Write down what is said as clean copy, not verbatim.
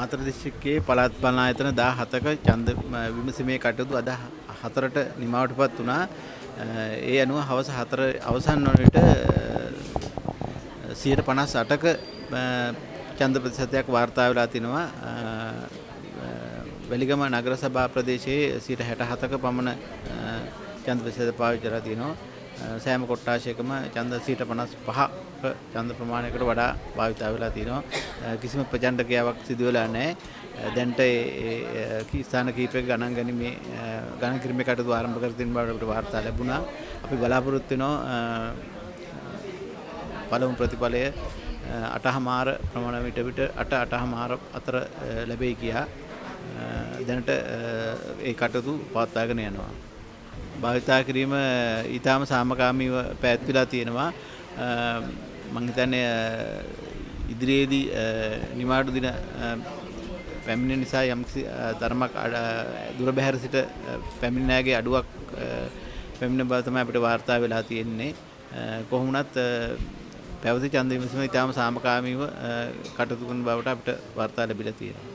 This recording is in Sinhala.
මාතර දිස්ත්‍රික්කයේ පළාත් පාලන ආයතන 17ක ඡන්ද විමසීමේ කටයුතු අද 4ට නිමවටපත් වුණා. ඒ අනුව හවස 4 අවසන් වන විට 58ක ඡන්ද ප්‍රතිශතයක් වාර්තා වෙලා තිනවා. වැලිගම නගර සභා ප්‍රදේශයේ 67ක පමණ ඡන්ද ප්‍රතිශත පාවිච්චි කරලා තිනවා. සෑම කොට්ටාශයකම ඡන්ද 55ක ඡන්ද ප්‍රමාණයකට වඩා භාවිත වෙලා තිනවා. කිසිම ප්‍රචණ්ඩ ක්‍රියාවක් සිදු වෙලා නැහැ. දැන්ට ඒ ස්ථාන කීපයක ගණන් ගැනීමේ ගණන් කිරීමේ කටයුතු ආරම්භ කර තින බවට අපිට වාර්තා ලැබුණා. අපි බලාපොරොත්තු වෙනවා පළමු ප්‍රතිඵලය 8:00 ප්‍රමාණ විට 8:00 අතර ලැබෙයි කියා දැනට ඒ කටයුතු පවත්වාගෙන යනවා. භාවිතා කිරීම ඊටාම සාමකාමීව පැවැත්විලා තියෙනවා. මම හිතන්නේ ඉදිරියේදී නිවාඩු දින පැමිණෙන නිසා යම්කිසි තරමක් දුර බැහැර සිට පැමිණෙන අයගේ අඩුවක් පැමිණෙන බව තමයි අපිට වාර්තා වෙලා තියෙන්නේ. කොහොම වුණත් පැවති ඡන්ද විමසීම ඊටාම සාමකාමීව කටයුතු කරන බවට අපිට වාර්තා ලැබිලා තියෙනවා.